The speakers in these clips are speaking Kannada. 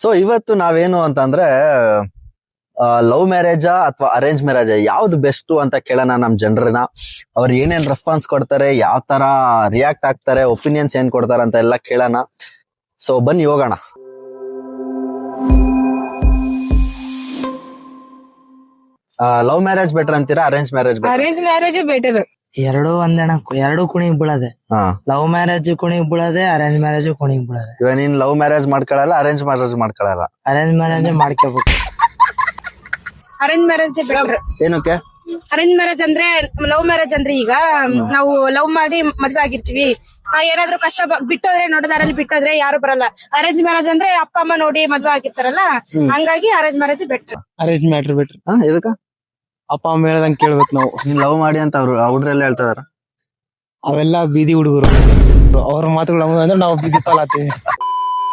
ಸೊ ಇವತ್ತು ನಾವೇನು ಅಂತಂದ್ರೆ ಲವ್ ಮ್ಯಾರೇಜಾ ಅಥವಾ ಅರೇಂಜ್ ಮ್ಯಾರೇಜಾ ಯಾವ್ದು ಬೆಸ್ಟ್ ಅಂತ ಕೇಳೋಣ ನಮ್ ಜನರನ್ನ. ಅವ್ರು ಏನೇನ್ ರೆಸ್ಪಾನ್ಸ್ ಕೊಡ್ತಾರೆ, ಯಾವ ತರ ರಿಯಾಕ್ಟ್ ಆಗ್ತಾರೆ, ಒಪಿನಿಯನ್ಸ್ ಏನ್ ಕೊಡ್ತಾರೆ ಅಂತ ಎಲ್ಲ ಕೇಳೋಣ. ಸೊ ಬನ್ನಿ ಹೋಗೋಣ. ಲವ್ ಮ್ಯಾರೇಜ್ ಬೆಟರ್ ಅಂತೀರಾ, arrange marriage? Arrange marriage better. ಎರಡು ಒಂದಣ, ಎರಡು ಕುಣಿಗ್ ಬೀಳದೆ. ಲವ್ ಮ್ಯಾರೇಜ್ ಕುಣಿಗ್ ಬೀಳದೆ, ಅರೇಂಜ್ ಮ್ಯಾರೇಜ್ ಕುಣಿಗ್ ಬೀಳದೆ. ಇವಾಗ ನೀನ್ ಲವ್ ಮ್ಯಾರೇಜ್ ಮಾಡ್ಕೊಳಲ್ಲ, ಅರೇಂಜ್ ಮ್ಯಾರೇಜ್ ಮಾಡ್ಕೊಳಲ್ಲ? ಅರೇಂಜ್ ಮ್ಯಾರೇಜ್ ಮಾಡ್ಕೋಬೇಕು. Arrange marriage better. ಏನಕ್ಕೆ? ಅರೇಂಜ್ ಮ್ಯಾರೇಜ್ ಅಂದ್ರೆ ಲವ್ ಮ್ಯಾರೇಜ್ ಅಂದ್ರೆ ಈಗ ನಾವು ಲವ್ ಮಾಡಿ ಮದ್ವೆ ಆಗಿರ್ತೀವಿ, ಏನಾದ್ರು ಕಷ್ಟ ಬಿಟ್ಟೋದ್ರೆ ನೋಡೋದಾರಲ್ಲಿ ಬಿಟ್ಟೋದ್ರೆ ಯಾರು ಬರಲ್ಲ. ಅರೇಂಜ್ ಮ್ಯಾರೇಜ್ ಅಂದ್ರೆ ಅಪ್ಪ ಅಮ್ಮ ನೋಡಿ ಮದ್ವೆ ಆಗಿರ್ತಾರಲ್ಲ, ಹಂಗಾಗಿ arrange marriage better. Arrange matter better. ಇದಕ್ಕ ಅಪ್ಪ ಅಮ್ಮ ಹೇಳ್ದಂಗ್ ಕೇಳ್ಬೇಕು ನಾವು. ನೀನ್ ಲವ್ ಮಾಡಿ ಅಂತ ಅವ್ರು ಹುಡ್ರೆಲ್ಲ ಹೇಳ್ತಾ ಇದಾರ? ಅವೆಲ್ಲ ಬೀದಿ ಹುಡುಗರು, ಅವ್ರ ಮಾತುಗಳು ಅಂದ್ರೆ ನಾವು ಬೀದಿ ಪಾಲಾತೀವಿ.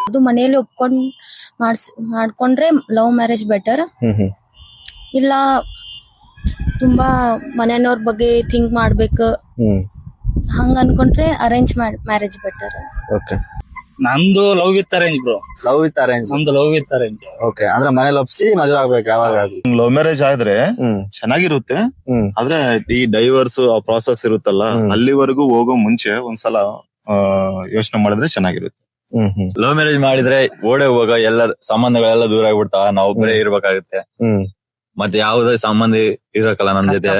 ಅದು ಮನೆಯಲ್ಲಿ ಒಪ್ಕೊಂಡ್ ಮಾಡ್ಕೊಂಡ್ರೆ ಲವ್ ಮ್ಯಾರೇಜ್ ಬೆಟರ್. ಇಲ್ಲ ತುಂಬಾ ಮನೆಯವ್ರ ಬಗ್ಗೆ ಥಿಂಕ್ ಮಾಡ್ಬೇಕು ಹಂಗ ಅನ್ಕೊಂಡ್ರೆ ಅರೇಂಜ್ ಮ್ಯಾರೇಜ್ ಬೆಟರ್. ಓಕೆ, ನಮ್ದು love with arrange bro. Love with arrange? ನಮ್ದು ಲವ್ ವಿತ್ ಅರೇಂಜ್. ಓಕೆ, ಅಂದ್ರೆ ಮನೇಲಿ ಒಪ್ಸಿ ಮದುವೆ ಆಗ್ಬೇಕು ಯಾವಾಗ? ಲವ್ ಮ್ಯಾರೇಜ್ ಆದ್ರೆ ಚೆನ್ನಾಗಿರುತ್ತೆ, ಆದ್ರೆ ಈ ಡೈವರ್ಸ್ ಪ್ರಾಸೆಸ್ ಇರುತ್ತಲ್ಲ, ಅಲ್ಲಿವರೆಗೂ ಹೋಗೋ ಮುಂಚೆ ಒಂದ್ಸಲ ಯೋಚನೆ ಮಾಡಿದ್ರೆ ಚೆನ್ನಾಗಿರುತ್ತೆ. ಲವ್ ಮ್ಯಾರೇಜ್ ಮಾಡಿದ್ರೆ ಓಡೆ ಹೋಗ ಎಲ್ಲ ಸಂಬಂಧಗಳೆಲ್ಲ ದೂರ ಆಗ್ಬಿಡ್ತಾವ, ನಾವ್ ಒಬ್ಬರೇ ಇರ್ಬೇಕಾಗುತ್ತೆ. ಮತ್ತೆ ಯಾವುದೇ ಸಂಬಂಧ ಇರಕಲ್ಲ ನನ್ ಜೊತೆ.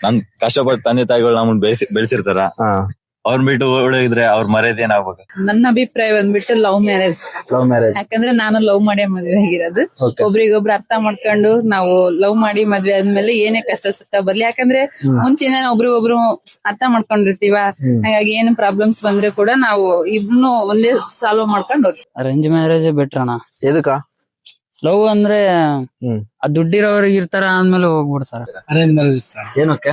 ನನ್ ಕಷ್ಟಪಟ್ಟು ತಂದೆ ತಾಯಿಗಳು ನಮ್ಮನ್ನ ಬೆಳೆಸಿರ್ತಾರ, ಅವ್ರ ಬಿಟ್ಟು ಓಡೋಗಿದ್ರೆ ಅವ್ರ ಮರ್ಯಾದೆ ಏನಾಗ್ಬೇಕು? ನನ್ನ ಅಭಿಪ್ರಾಯ ಬಂದ್ಬಿಟ್ಟು ಲವ್ ಮ್ಯಾರೇಜ್. ಯಾಕಂದ್ರೆ ನಾನು ಲವ್ ಮಾಡಿ ಮದ್ವೆ ಆಗಿರೋದು. ಒಬ್ರಿಗೊಬ್ರು ಅರ್ಥ ಮಾಡ್ಕೊಂಡು ನಾವು ಲವ್ ಮಾಡಿ ಮದ್ವೆ ಆದ್ಮೇಲೆ ಏನೇ ಕಷ್ಟ ಸುಖ ಬರ್ಲಿ, ಯಾಕಂದ್ರೆ ಮುಂಚೆನೆ ಒಬ್ರಿಗೊಬ್ರು ಅರ್ಥ ಮಾಡ್ಕೊಂಡಿರ್ತೀವ, ಹಾಗಾಗಿ ಏನು ಪ್ರಾಬ್ಲಮ್ಸ್ ಬಂದ್ರೆ ಕೂಡ ನಾವು ಇಬ್ರು ಒಂದೇ ಸಾಲ್ವ್ ಮಾಡ್ಕೊಂಡು ಹೋಗ್ತೀವಿ. ಅರೇಂಜ್ ಮ್ಯಾರೇಜ್ ಬೆಟರ್ ಅಣ್ಣ. ಎದಕ್ಕ? ಲವ್ ಅಂದ್ರೆ ದುಡ್ಡಿರೋರಿಗೆ ಇರ್ತಾರ, ಅಂದ್ಮೇಲೆ ಹೋಗ್ಬಿಡ್ತಾರ. ಅರೇಂಜ್ ಮ್ಯಾರೇಜ್ ಇಷ್ಟ. ಏನಕ್ಕೆ?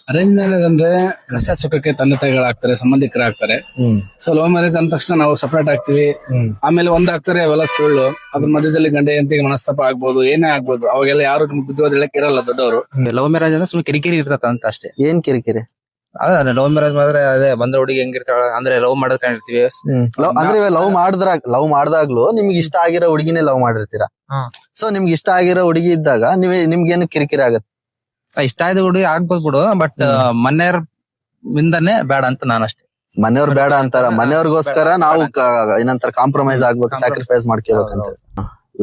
ಅರೇಂಜ್ ಮ್ಯಾರೇಜ್ ಅಂದ್ರೆ ಕಷ್ಟ ಸುಖಕ್ಕೆ ತಂದೆ ತಾಯಿಗಳಾಗ್ತಾರೆ, ಸಂಬಂಧಿಕರಾಗ್ತಾರೆ. ಸೊ ಲವ್ ಮ್ಯಾರೇಜ್ ಅಂದ ತಕ್ಷಣ ನಾವು ಸಪರೇಟ್ ಆಗ್ತಿವಿ, ಆಮೇಲೆ ಒಂದಾಗ್ತಾರೆ, ಅವೆಲ್ಲ ಸುಳ್ಳು. ಅದ್ರ ಮಧ್ಯದಲ್ಲಿ ಗಂಡ ಹೆಂಡತಿಗೆ ಮನಸ್ತಾಪ ಆಗ್ಬೋದು, ಏನೇ ಆಗ್ಬೋದು, ಅವಾಗೆಲ್ಲ ಯಾರು ಬುದ್ಧಿವಾದ ಹೇಳಕ್ ಇರಲ್ಲ ದೊಡ್ಡವರು. ಲವ್ ಮ್ಯಾರೇಜ್ ಅಂದ್ರೆ ಸುಮ್ಮನೆ ಕಿರಿಕಿರಿ ಇರ್ತದ ಅಂತ ಅಷ್ಟೇ. ಏನ್ ಕಿರಿಕಿರಿ? ಅದೇ ಲವ್ ಮ್ಯಾರೇಜ್ ಮಾಡಿದ್ರೆ ಅದೇ ಬಂದ ಹುಡುಗಿ ಹೆಂಗಿರ್ತಾಳ ಅಂದ್ರೆ ಲವ್ ಮಾಡ್ಕೊಂಡಿರ್ತೀವಿ. ಅಂದ್ರೆ ಲವ್ ಮಾಡ್ದಾಗ್ಲೂ ನಿಮ್ಗೆ ಇಷ್ಟ ಆಗಿರೋ ಹುಡುಗಿನೇ ಲವ್ ಮಾಡಿರ್ತೀರಾ. ಸೊ ನಿಮ್ಗೆ ಇಷ್ಟ ಆಗಿರೋ ಹುಡುಗಿ ಇದ್ದಾಗ ನಿಮ್ಗೇನು ಕಿರಿಕಿರಿ ಆಗತ್ತೆ? ಇಷ್ಟ ಆಯ್ದ ಹುಡುಗಿ ಆಗ್ಬೋದು ಬಿಡು, ಬಟ್ ಮನೆಯವ್ರ ವಿಂದನೆ ಬೇಡ ಅಂತ ನಾನಷ್ಟೇ. ಮನೆಯವ್ರು ಬೇಡ ಅಂತಾರ, ಮನೆಯವ್ರಿಗೋಸ್ಕರ ನಾವು ಏನಂತಾರ ಕಾಂಪ್ರಮೈಸ್ ಆಗ್ಬೇಕು, ಸ್ಯಾಕ್ರಿಫೈಸ್ ಮಾಡ್ಕೋಬೇಕಂತ.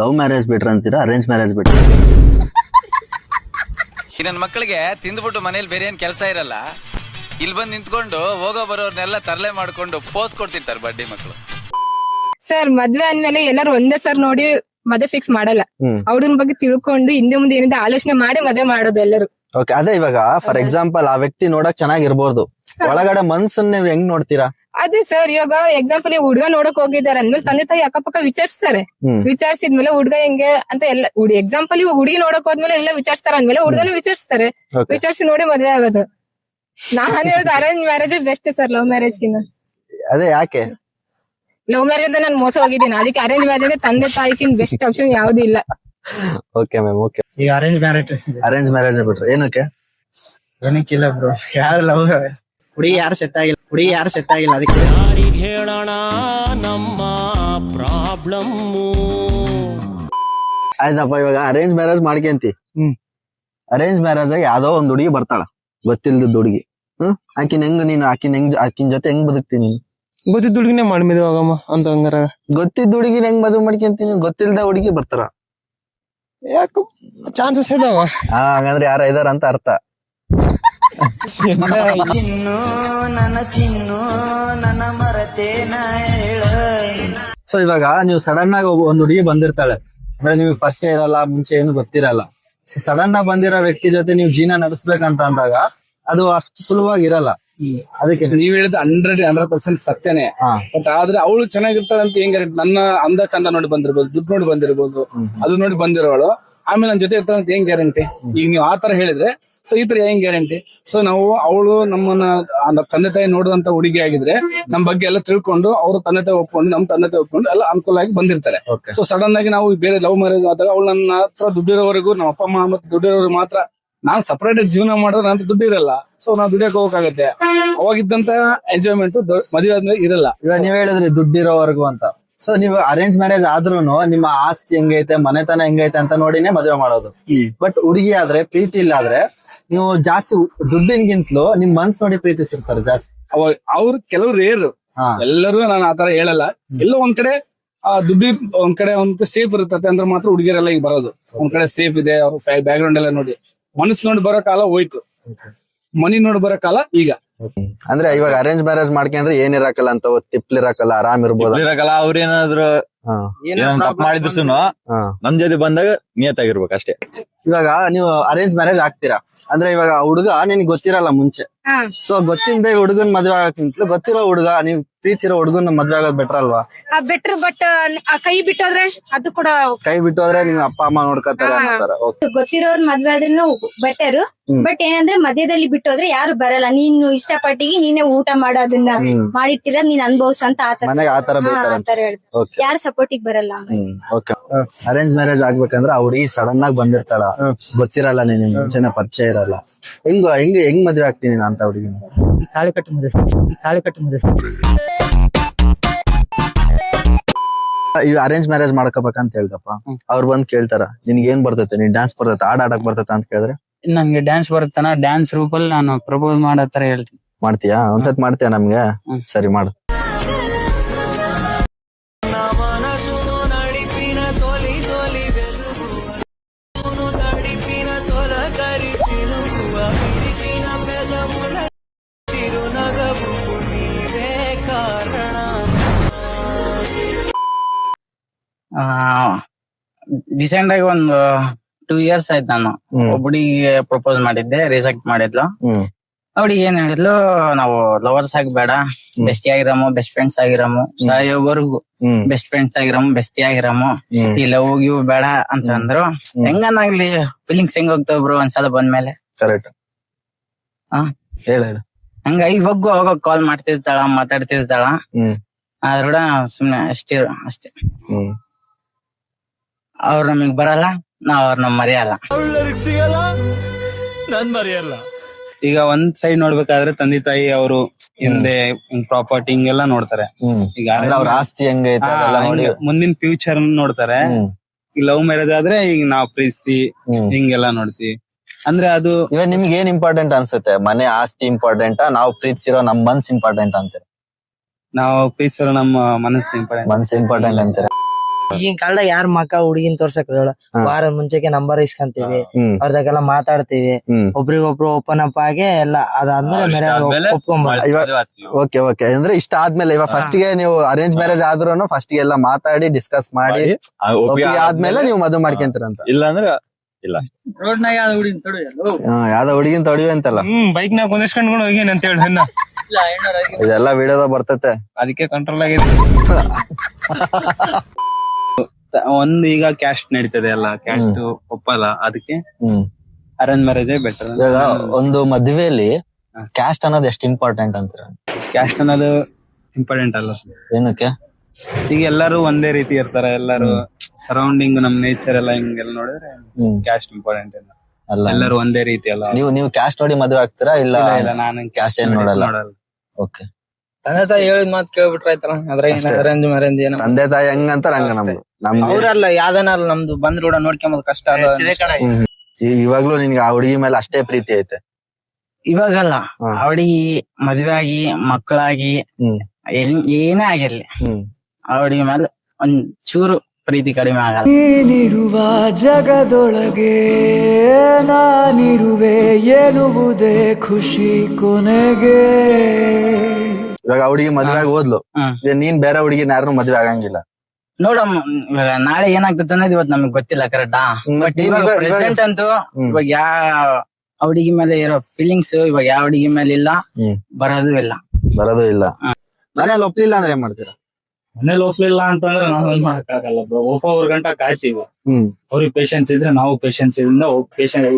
ಲವ್ ಮ್ಯಾರೇಜ್ ಬಿಟ್ರ ಅಂತೀರಾ, ಅರೇಂಜ್ ಮ್ಯಾರೇಜ್ ಬಿಟ್ರ? ನನ್ ಮಕ್ಕಳಿಗೆ ತಿಂದ್ಬಿಟ್ಟು ಮನೇಲಿ ಬೇರೆ ಏನ್ ಕೆಲಸ ಇರಲ್ಲ, ಇಲ್ಲಿ ಬಂದ್ ನಿಂತ್ಕೊಂಡು ಹೋಗೋ ಬರೋರ್ನೆಲ್ಲ ತರಲೆ ಮಾಡ್ಕೊಂಡು ಪೋಸ್ ಕೊಡ್ತಿರ್ತಾರೆ ಬಡ್ಡಿ ಮಕ್ಕಳು. ಸರ್ ಮದ್ವೆ ಅಂದ್ಮೇಲೆ ಎಲ್ಲರೂ ಒಂದೇ ಸರ್ ನೋಡಿ ಮದ್ವೆ ಫಿಕ್ಸ್ ಮಾಡಲ್ಲ, ಅವ್ರನ್ನ ಬಗ್ಗೆ ತಿಳ್ಕೊಂಡು ಹಿಂದೆ ಮುಂದೆ ಏನಿದೆ ಆಲೋಚನೆ ಮಾಡಿ ಮದ್ವೆ ಮಾಡೋದು ಎಲ್ಲರೂ. ಓಕೆ, ಅದೇ ಇವಾಗ ಫಾರ್ ಎಕ್ಸಾಂಪಲ್ ಆ ವ್ಯಕ್ತಿ ನೋಡಕ್ ಚೆನ್ನಾಗಿರ್ಬೋದು, ಒಳಗಡೆ ಮನ್ಸನ್ನ ನೀವು ಹೆಂಗ್ ನೋಡ್ತೀರಾ? ಅದೇ ಸರ್, ಇವಾಗ ಎಕ್ಸಾಂಪಲ್ ಈ ಹುಡ್ಗ ನೋಡಕ್ ಹೋಗಿದಾರೆ ಅಂದ್ಮೇಲೆ ತಂದೆ ತಾಯಿ ಅಕ್ಕಪಕ್ಕ ವಿಚಾರಿಸ್ತಾರೆ. ವಿಚಾರಿಸಿದ್ಮೇಲೆ ಹುಡ್ಗ ಹೆಂಗೆ ಅಂತ ಎಲ್ಲ ಎಕ್ಸಾಂಪಲ್ ಇವಾಗ ಹುಡುಗಿ ನೋಡಕ್ ಹೋದ್ಮೇಲೆ ಎಲ್ಲ ವಿಚಾರಿಸ್ತಾರ ಅಂದ್ಮೇಲೆ ಹುಡ್ಗನ ವಿಚಾರಿಸ್ತಾರೆ, ವಿಚಾರಿಸಿ ನೋಡಿ ಮದ್ವೆ ಆಗೋದು. ನಾನ್ ಹೇಳೋದು arrange marriage best sir love marriage ಗಿನ್ನ. ಅದೇ ಯಾಕೆ? ಲವ್ ಮ್ಯಾರೇಜ್ ಅಂತ ನಾನು ಮೋಸ ಹೋಗಿದ್ದೀನಿ, ಅದಕ್ಕೆ ಅರೇಂಜ್ ಮ್ಯಾರೇಜ್ ಅಂದ್ರೆ ತಂದೆ ತಾಯಿಗಿಂತ ಬೆಸ್ಟ್ ಆಪ್ಷನ್ ಯಾವ್ದು ಇಲ್ಲ. Okay ma'am, okay. ಈಗ ಅರೇಂಜ್ ಮ್ಯಾರೇಜ್ ಬಿಟ್ರೆ ಏನಕ್ಕೆ? ಏನಕ್ಕಿಲ್ಲ ಬ್ರೋ, ಯಾರು ಲವ್ ಹುಡುಗಿ ಯಾರು ಸೆಟ್ ಆಗಿಲ್ಲ ಅದಕ್ಕೆ. ಯಾರಿಗೆ ಹೇಳೋಣ ನಮ್ಮ ಪ್ರಾಬ್ಲಮ್? ಆಯ್ತಪ್ಪ, ಇವಾಗ ಅರೇಂಜ್ ಮ್ಯಾರೇಜ್ ಮಾಡ್ಕೊಂತಿ. ಅರೇಂಜ್ ಮ್ಯಾರೇಜ್ ಆಗಿ ಯಾವ್ದೋ ಒಂದ್ ಹುಡುಗಿ ಬರ್ತಾಳ, ಗೊತ್ತಿಲ್ದ ಹುಡುಗಿ. ಆಕಿನ ಜೊತೆ ಹೆಂಗ್ ಬದುಕ್ತೀನಿ ನೀನು? ಗೊತ್ತಿದ್ದ ಹುಡುಗಿನೇ ಮಾಡಿ ಮದುವೆ ಆಗಮ್ಮ ಅಂತ. ಹಂಗಾರ ಗೊತ್ತಿದ್ದ ಹುಡುಗಿನ ಹೆಂಗ್ ಮದುವೆ ಮಾಡ್ಕೊಂತೀನಿ? ಗೊತ್ತಿಲ್ದ ಹುಡುಗಿ ಬರ್ತಾರ, ಯಾಕ ಚಾನ್ಸಸ್ ಇದಾವ. ಹಾಗಂದ್ರೆ ಯಾರ ಇದಾರ ಅಂತ ಅರ್ಥ. ಸೊ ಇವಾಗ ನೀವು ಸಡನ್ ಆಗಿ ಒಂದ್ ಹುಡುಗಿ ಬಂದಿರ್ತಾಳೆ, ಅಂದ್ರೆ ನಿಮ್ಗೆ ಪರಿಚಯ ಇರಲ್ಲ, ಮುಂಚೆ ಏನು ಗೊತ್ತಿರಲ್ಲ. ಸಡನ್ ಆಗಿ ಬಂದಿರೋ ವ್ಯಕ್ತಿ ಜೊತೆ ನೀವು ಜೀವನ ನಡೆಸ್ಬೇಕಂತ ಅಂದಾಗ ಅದು ಅಷ್ಟು ಸುಲಭವಾಗಿರಲ್ಲ. ಅದಕ್ಕೆ ನೀವ್ ಹೇಳಿದ 100% ಸತ್ಯನೇ. ಬಟ್ ಆದ್ರೆ ಅವಳು ಚೆನ್ನಾಗಿರ್ತಾಳೆ ಅಂತ ಹೆಂಗ? ನನ್ನ ಅಂದ ಚಂದ ನೋಡಿ ಬಂದಿರ್ಬೋದು, ದುಡ್ಡು ನೋಡಿ ಬಂದಿರ್ಬೋದು, ಅದು ನೋಡಿ ಬಂದಿರೋಳು ಆಮೇಲೆ ನನ್ನ ಜೊತೆ ಇರ್ತಾಳೆ ಅಂತ ಹೆಂಗ್ ಗ್ಯಾರಂಟಿ? ಈಗ ನೀವು ಆತರ ಹೇಳಿದ್ರೆ ಸೊ ಈ ತರ ಹೆಂಗ್ ಗ್ಯಾರಂಟಿ? ಸೊ ನಾವು ಅವಳು ನಮ್ಮನ್ನ ತಂದೆ ತಾಯಿ ನೋಡಿದಂತ ಹುಡುಗಿ ಆಗಿದ್ರೆ ನಮ್ ಬಗ್ಗೆ ಎಲ್ಲ ತಿಳ್ಕೊಂಡು ಅವ್ರು ತಂದೆ ತಾಯಿ ಒಪ್ಕೊಂಡು ನಮ್ ತಂದೆ ತಾಯಿ ಒಪ್ಕೊಂಡು ಎಲ್ಲ ಅನುಕೂಲ ಆಗಿ ಬಂದಿರ್ತಾರೆ. ಸೊ ಸಡನ್ ಆಗಿ ನಾವು ಬೇರೆ ಲವ್ ಮ್ಯಾರೇಜ್ ಆದಾಗ ಅವಳು ನನ್ನ ಹತ್ರ ದುಡ್ಡಿರೋವರೆಗೂ, ನಮ್ಮ ಅಪ್ಪ ಅಮ್ಮ ಮತ್ತೆ ದುಡ್ಡಿರೋರು ಮಾತ್ರ, ನಾನ್ ಸಪರೇಟ್ ಜೀವನ ಮಾಡಿದ್ರೆ ನಂತ ದುಡ್ಡು ಇರಲ್ಲ. ಸೊ ನಾವ್ ದುಡಿಯಕ್ ಹೋಗಕ್ಕಾಗತ್ತೆ. ಅವಾಗಿದ್ದಂತ ಎಂಜಾಯ್ಮೆಂಟ್ ಮದುವೆ ಆದ್ಮೇಲೆ ಇರಲ್ಲ. ಇವಾಗ ನೀವ್ ಹೇಳಿದ್ರಿ ದುಡ್ಡಿರೋವರೆಗೂ ಅಂತ, ಸೊ ನೀವು ಅರೇಂಜ್ ಮ್ಯಾರೇಜ್ ಆದ್ರೂನು ನಿಮ್ಮ ಆಸ್ತಿ ಹೆಂಗೈತೆ ಮನೆತನ ಹೆಂಗೈತೆ ಅಂತ ನೋಡಿನೇ ಮದುವೆ ಮಾಡೋದು. ಬಟ್ ಹುಡುಗಿ ಆದ್ರೆ ಪ್ರೀತಿ ಇಲ್ಲ ಆದ್ರೆ ನೀವು ಜಾಸ್ತಿ ದುಡ್ಡಿನ್ಗಿಂತಲೂ ನಿಮ್ ಮನ್ಸ್ ನೋಡಿ ಪ್ರೀತಿಸಿರ್ತಾರೆ ಜಾಸ್ತಿ. ಅವ್ರು ಕೆಲವ್ರು ರೇರು, ಎಲ್ಲರೂ ನಾನು ಆತರ ಹೇಳಲ್ಲ. ಎಲ್ಲೋ ಒಂದ್ ಕಡೆ ದುಡ್ಡಿ ಒಂದ್ ಕಡೆ ಸೇಫ್ ಇರುತ್ತದೆ ಅಂದ್ರೆ ಮಾತ್ರ ಹುಡುಗಿಯರೆಲ್ಲ ಈಗ ಬರೋದು. ಒಂದ್ ಕಡೆ ಸೇಫ್ ಇದೆ, ಅವ್ರ ಬ್ಯಾಕ್ ಗ್ರೌಂಡ್ ಎಲ್ಲ ನೋಡಿ ಮನಸ್ ನೋಡಿ ಬರೋ ಕಾಲ ಹೋಯ್ತು, ಮನಿ ನೋಡಿ ಬರೋ ಕಾಲ ಈಗ. ಅಂದ್ರೆ ಇವಾಗ ಅರೇಂಜ್ ಮ್ಯಾರೇಜ್ ಮಾಡ್ಕೊಂಡ್ರೆ ಏನಿರಕಲ್ಲ ಅಂತ ತಿಪ್ಲಿರಕಲ್ಲ, ಆರಾಮ್ ಇರ್ಬೋದು. ಅವ್ರೇನಾದ್ರು ತಪ್ಪು ಮಾಡಿದ್ರು ನಮ್ ಜೊತೆ ಬಂದಾಗ ನಿಯತ್ತಾಗಿರ್ಬೇಕು ಅಷ್ಟೇ. ಇವಾಗ ನೀವು ಅರೇಂಜ್ ಮ್ಯಾರೇಜ್ ಆಗ್ತೀರಾ ಅಂದ್ರೆ ಇವಾಗ ಹುಡುಗ ನಿನ್ಗೆ ಗೊತ್ತಿರಲ್ಲ ಮುಂಚೆ. ಸೊ ಗೊತ್ತಿಂದ ಹುಡುಗನ್ ಮದ್ವೆ ಆಗಕ್ಕಿಂತಲೂ ಗೊತ್ತಿರೋ ಹುಡುಗ ನೀವು ಪ್ರೀತಿಸಿರೋ ಹುಡುಗನ್ ಮದ್ವೆ ಆಗೋದ್ ಬೆಟರ್ ಅಲ್ವಾ? ಬೆಟರ್. ಬಟ್ ಕೈ ಬಿಟ್ಟೋದ್ರೆ ಅದು ಕೂಡ ಕೈ ಬಿಟ್ಟೋದ್ರೆ ನೀವು ಅಪ್ಪ ಅಮ್ಮ ನೋಡ್ಕೊತಾರೆ. ಗೊತ್ತಿರೋರ್ ಮದ್ವೆ ಆದ್ರೂ ಬೆಟರ್. ಬಟ್ ಏನಂದ್ರೆ ಮಧ್ಯದಲ್ಲಿ ಬಿಟ್ಟೋದ್ರೆ ಯಾರು ಬರಲ್ಲ. ನೀನು ಇಷ್ಟಪಟ್ಟಿಗೆ ನೀನೇ ಊಟ ಮಾಡೋದನ್ನ ಮಾಡಿಟ್ಟಿರ ನೀನ್ ಅನ್ಭವ್ಸ ಅಂತ ಆತರ ಹೇಳ್ತಾರೆ. ಯಾರು ಸಪೋರ್ಟಿಗೆ ಬರಲ್ಲ. ಅರೇಂಜ್ ಮ್ಯಾರೇಜ್ ಆಗ್ಬೇಕಂದ್ರೆ ಆ ಹುಡುಗಿ ಸಡನ್ ಆಗಿ ಬಂದಿರ್ತಾಳ, ಗೊತ್ತಿರಲ್ಲ, ನೀನ್ ಮುಂಚೆನೆ ಪರಿಚಯ ಇರಲ್ಲ. ಹೆಂಗ್ ಮದ್ವೆ ಆಗ್ತೀನಿ ಅಂತ ಹುಡುಗಿ? ತಾಳಿ ಕಟ್ಟಿ ಮದುವೆ. ಈ ಅರೇಂಜ್ ಮ್ಯಾರೇಜ್ ಮಾಡ್ಕೋಬೇಕಂತ ಹೇಳ್ದಪ್ಪ, ಅವ್ರು ಬಂದ್ ಕೇಳ್ತಾರ ನಿನ್ಗೆ ಏನ್ ಬರ್ತೈತೆ, ನೀನ್ ಡ್ಯಾನ್ಸ್ ಬರ್ತೈತೆ, ಆಡಕ್ ಬರ್ತೈತೆ ಅಂತ ಕೇಳಿದ್ರೆ ನನ್ಗೆ ಡ್ಯಾನ್ಸ್ ಬರುತ್ತಾನ, ಡ್ಯಾನ್ಸ್ ರೂಪಲ್ಲಿ ನಾನು ಪ್ರಪೋಸ್ ಮಾಡತ್ತರ ಹೇಳ್ತೀನಿ. ಮಾಡ್ತೀಯಾ? ಒಂದ್ಸತ್ ಮಾಡ್ತೀಯಾ ನಮ್ಗೆ? ಸರಿ ಮಾಡು. ರೀಸೆಂಟ್ ಆಗಿ ಒಂದು 2 years ಆಯ್ತು ನಾನು ಒಬ್ಬಡಿಗೆ ಪ್ರಪೋಸ್ ಮಾಡಿದ್ದೆ, ರಿಜೆಕ್ಟ್ ಮಾಡಿದ್ಲು. ಅವಳಿಗೆ ಏನ್ ಹೇಳಿದ್ಲು, ನಾವು ಲವರ್ಸ್ ಆಗ್ಬೇಡ, ಬೆಸ್ಟಿ ಆಗಿರಮು, ಬೆಸ್ಟ್ ಫ್ರೆಂಡ್ಸ್ ಆಗಿರಮು, ಸಾಯೋವರೆಗೂ ಬೆಸ್ಟ್ ಫ್ರೆಂಡ್ಸ್ ಆಗಿರಮು, ಬೆಸ್ಟಿ ಆಗಿರಮು, ಈ ಲವ್ ಗಿವ್ ಬೇಡ ಅಂತ ಅಂದ್ರು. ಹೆಂಗನಾಗ್ಲಿ ಫೀಲಿಂಗ್ಸ್ ಹೆಂಗ್ ಹೋಗ್ತಾವ ಬ್ರೋ ಒಂದ್ಸಲ ಬಂದ್ಮೇಲೆ. ಕರೆಕ್ಟ್. ಹಂಗ ಇವಾಗ ಅವಾಗ ಕಾಲ್ ಮಾಡ್ತಿರ್ತಾಳ, ಮಾತಾಡ್ತಿರ್ತಾಳ. ಆದ್ರ ಸುಮ್ನೆ ಅಷ್ಟೇ. ಅವ್ರ ನಮಗ್ ಬರಲ್ಲ, ನಾವ್ ಅವ್ರನ್ನ ಮರೆಯಲ್ಲ. ಈಗ ಒಂದ್ ಸೈಡ್ ನೋಡ್ಬೇಕಾದ್ರೆ ತಂದೆ ತಾಯಿ ಅವರು ಹಿಂದೆ ಪ್ರಾಪರ್ಟಿ ಹಿಂಗೆಲ್ಲ ನೋಡ್ತಾರೆ. ಈಗ ಅವ್ರ ಆಸ್ತಿ ಹೆಂಗೈತೆ ಮುಂದಿನ ಫ್ಯೂಚರ್ ನೋಡ್ತಾರೆ. ಈಗ ಲವ್ ಮ್ಯಾರೇಜ್ ಆದ್ರೆ ಈಗ ನಾವ್ ಪ್ರೀತಿ ಹಿಂಗೆಲ್ಲಾ ನೋಡ್ತೀವಿ. ಅಂದ್ರೆ ಅದು ಇವಾಗ ನಿಮ್ಗೆ ಏನ್ ಇಂಪಾರ್ಟೆಂಟ್ ಅನ್ಸುತ್ತೆ? ಮನೆ ಆಸ್ತಿ ಇಂಪಾರ್ಟೆಂಟ್, ನಾವು ಪ್ರೀತಿಸಿರೋ ನಮ್ ಮನ್ಸ್ ಇಂಪಾರ್ಟೆಂಟ್ ಅಂತಾರೆ? ನಾವು ಪ್ರೀತಿಸಿರೋ ನಮ್ಮ ಮನಸ್ಸು ಇಂಪಾರ್ಟೆಂಟ್ ಅಂತಾರೆ. ಈಗಿನ ಕಾಲದಾಗ ಯಾರ ಮಕ್ಕ ಹುಡುಗಿನ ತೋರ್ಸಕ್ ಹೇಳ, ವಾರದ ಮುಂಚೆಗೆ ನಂಬರ್ ಇಸ್ಕೊಂತೀವಿ, ಅವ್ರದಾಗೆಲ್ಲ ಮಾತಾಡ್ತೀವಿ, ಒಬ್ರಿಗೊಬ್ರು ಓಪನ್ ಅಪ್ ಆಗಿ ಎಲ್ಲ ಅದಾದ್ಮೇಲೆ ಓಕೆ ಅಂದ್ರೆ ಇಷ್ಟ ಆದ್ಮೇಲೆ ಇವಾಗ ಫಸ್ಟ್ ಗೆ ನೀವು ಅರೇಂಜ್ ಮ್ಯಾರೇಜ್ ಆದ್ರೂ ಫಸ್ಟ್ ಗೆ ಎಲ್ಲ ಮಾತಾಡಿ ಡಿಸ್ಕಸ್ ಮಾಡಿ ಆದ್ಮೇಲೆ ನೀವು ಮದುವೆ ಮಾಡ್ಕೊಂತೀರಂತ? ಇಲ್ಲ ಅಂದ್ರೆ ಇಲ್ಲ, ರೋಡ್ನಾಗ ಯಾವ್ದೋ ಹುಡುಗಿನ ತೊಡಿವಿ ಅಂತಲ್ಲ, ಬೈಕ್ ನಾಗ ಕುಂದಿಸ್ಕೊಂಡ್ಕೊಂಡು ಹೋಗಿ ಅಂತ ಹೇಳಿ ಇದೆಲ್ಲ ವಿಡಿಯೋದಾಗ ಬರ್ತೈತೆ, ಅದಕ್ಕೆ ಕಂಟ್ರೋಲ್ ಆಗಿದೆ. ಒಂದು ಈಗ ಕ್ಯಾಸ್ಟ್ ನಡೀತದೆ ಅಲ್ಲ, ಕ್ಯಾಸ್ಟ್ ಒಪ್ಪಲ್ಲ, ಅದಕ್ಕೆ ಅರೇಂಜ್ ಮ್ಯಾರೇಜ್ ಬೆಟರ್. ಇವಾಗ ಒಂದು ಮದ್ವೆಯಲ್ಲಿ ಕ್ಯಾಸ್ಟ್ ಅನ್ನೋದು ಎಷ್ಟು ಇಂಪಾರ್ಟೆಂಟ್ ಅಂತೀರ? ಕ್ಯಾಸ್ಟ್ ಅನ್ನೋದು ಇಂಪಾರ್ಟೆಂಟ್ ಅಲ್ಲ. ಏನಕ್ಕೆ? ಈಗ ಎಲ್ಲರೂ ಒಂದೇ ರೀತಿ ಇರ್ತಾರೆ, ಎಲ್ಲರೂ ಸರೌಂಡಿಂಗ್ ನಮ್ ನೇಚರ್ ಎಲ್ಲ ಹಿಂಗೆಲ್ಲ ನೋಡಿದ್ರೆ ಕ್ಯಾಸ್ಟ್ ಇಂಪಾರ್ಟೆಂಟ್ ಇಲ್ಲ. ಎಲ್ಲರೂ ಒಂದೇ ರೀತಿ ಅಲ್ಲ. ನೀವು ಕ್ಯಾಸ್ಟ್ ನೋಡಿ ಮದ್ವೆ ಆಗ್ತೀರಾ? ಇಲ್ಲ ನಾನು ಕ್ಯಾಸ್ಟ್ ಏನ್ ನೋಡಲ್ಲ. ಓಕೆ. ತಂದೆ ತಾಯಿ ಹೇಳಿದ್ ಮಾತು ಕೇಳ್ಬಿಟ್ರೆ ಆಯ್ತಲ್ಲ. ಅರೇಂಜ್ ಮ್ಯಾರೇಜ್ ಏನೋ ತಂದೆ ತಾಯಿ ಹೆಂಗಂತಾರ ಹಂಗ ನಮ್ದು ಅವ್ರಲ್ಲ ಯಾವ್ದನಲ್ಲ, ನಮ್ದು ಬಂದ್ ಕೂಡ ನೋಡ್ಕೊಂಬೋದು ಕಷ್ಟ ಅಲ್ಲ. ಇವಾಗ್ಲೂ ನಿನ್ಗೆ ಆ ಹುಡುಗಿ ಮೇಲೆ ಅಷ್ಟೇ ಪ್ರೀತಿ ಐತೆ? ಇವಾಗಲ್ಲ, ಅವಳಿಗೆ ಮದ್ವೆ ಆಗಿ ಮಕ್ಕಳಾಗಿ ಏನೇ ಆಗಿರ್ಲಿ, ಅವಳಿಗೆ ಮೇಲೆ ಒಂದ್ ಚೂರು ಪ್ರೀತಿ ಕಡಿಮೆ ಆಗಲ್ಲ. ನೀನಿರುವ ಜಗದೊಳಗೆ ನಾನಿರುವೆ ಎನ್ನುವುದೇ ಖುಷಿ ಕೊನೆಗೆ. ಇವಾಗ ಹುಡುಗಿ ಮದ್ವೆ ಆಗಿ ಹೋದ್ಲು, ನೀನ್ ಬೇರೆ ಹುಡುಗಿನ ಯಾರು ಮದ್ವೆ ಆಗಂಗಿಲ್ಲ. ನೋಡಮ್ಮ, ಇವಾಗ ನಾಳೆ ಏನಾಗ್ತದೆ ಅನ್ನೋದು ಇವತ್ತು ನಮಗ್ ಗೊತ್ತಿಲ್ಲ ಕರೆಕ್ಟಾ. ಬಟ್ ಇವಾಗ ಪ್ರೆಸೆಂಟ್ ಅಂತೂ ಇವಾಗ ಯಾವ ಹುಡುಗಿ ಮೇಲೆ ಇರೋ ಫೀಲಿಂಗ್ಸ್ ಇವಾಗ ಯಾವ ಹುಡುಗಿ ಮೇಲೆ ಇಲ್ಲ, ಬರೋದು ಇಲ್ಲ. ಮನೇಲಿ ಒಪ್ಲಿಲ್ಲ ಅಂದ್ರೆ ಏನ್ ಮಾಡ್ತೀರಾ? ಮನೇಲಿ ಒಪ್ಲಿಲ್ಲ ಅಂತಂದ್ರೆ ನಾವ್ ಏನ್ ಮಾಡಕ್ಕಾಗಲ್ಲ ಬ್ರೋ. ಒಪ್ಪೋರ್ ಗಂಟ ಕಾಯ್ತೀವಿ. ಅವ್ರಿಗೆ ಪೇಷನ್ಸ್ ಇದ್ರೆ ನಾವು ಪೇಷನ್ಸ್ ಇಂದ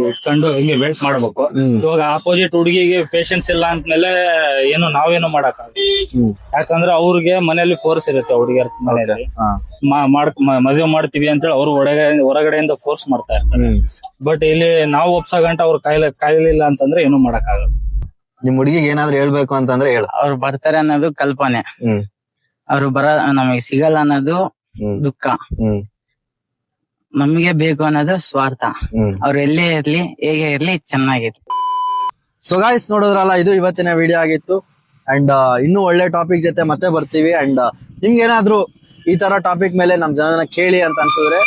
ಇಟ್ಕೊಂಡು ಹಿಂಗೆ ವೇಟ್ ಮಾಡ್ಬೇಕು. ಇವಾಗ ಆಪೋಸಿಟ್ ಹುಡುಗಿಗೆ ಪೇಷನ್ಸ್ ಇಲ್ಲ ಅಂದ್ಮೇಲೆ ನಾವೇನು ಮಾಡಕ್ಕಾಗಲ್ಲ. ಯಾಕಂದ್ರೆ ಅವ್ರಿಗೆ ಮನೇಲಿ ಫೋರ್ಸ್ ಇರುತ್ತೆ, ಹುಡುಗಿಯರ್ ಮನೆಯಲ್ಲಿ ಮದುವೆ ಮಾಡ್ತೀವಿ ಅಂತೇಳಿ ಅವ್ರು ಹೊರಗಡೆಯಿಂದ ಫೋರ್ಸ್ ಮಾಡ್ತಾ ಇರ್ತಾರೆ. ಬಟ್ ಇಲ್ಲಿ ನಾವು ಒಪ್ಸೋ ಗಂಟ ಅವ್ರು ಕಾಯ್ಲಿಲ್ಲ ಅಂತಂದ್ರೆ ಏನು ಮಾಡಕ್ಕಾಗಲ್ಲ. ನಿಮ್ ಹುಡುಗಿಗೆ ಏನಾದ್ರು ಹೇಳ್ಬೇಕು ಅಂತಂದ್ರೆ ಹೇಳು. ಅವ್ರು ಬರ್ತಾರೆ ಅನ್ನೋದು ಕಲ್ಪನೆ. ಅವ್ರು ನಮಗೆ ಸಿಗಲ್ಲ ಅನ್ನೋದು ದುಃಖ, ನಮಗೆ ಬೇಕು ಅನ್ನೋದು ಸ್ವಾರ್ಥ. ಅವ್ರು ಎಲ್ಲೇ ಇರ್ಲಿ ಹೇಗೆ ಇರ್ಲಿ ಚೆನ್ನಾಗಿರ್ಲಿ. ಸೊ ಗಾಯ್ಸ್, ನೋಡಿದ್ರಲ್ಲ, ಇದು ಇವತ್ತಿನ ವಿಡಿಯೋ ಆಗಿತ್ತು. ಅಂಡ್ ಇನ್ನೂ ಒಳ್ಳೆ ಟಾಪಿಕ್ ಜೊತೆ ಮತ್ತೆ ಬರ್ತೀವಿ. ಅಂಡ್ ನಿಮ್ಗೆ ಏನಾದ್ರು ಈ ತರ ಟಾಪಿಕ್ ಮೇಲೆ ನಮ್ ಜನನ ಕೇಳಿ ಅಂತ ಅನ್ಸಿದ್ರೆ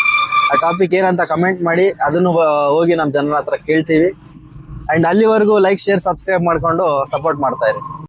ಆ ಟಾಪಿಕ್ ಏನಂತ ಕಮೆಂಟ್ ಮಾಡಿ, ಅದನ್ನು ಹೋಗಿ ನಮ್ ಜನರ ಹತ್ರ ಕೇಳ್ತೀವಿ. ಅಂಡ್ ಅಲ್ಲಿವರೆಗೂ ಲೈಕ್, ಶೇರ್, ಸಬ್ಸ್ಕ್ರೈಬ್ ಮಾಡ್ಕೊಂಡು ಸಪೋರ್ಟ್ ಮಾಡ್ತಾ ಇರಿ.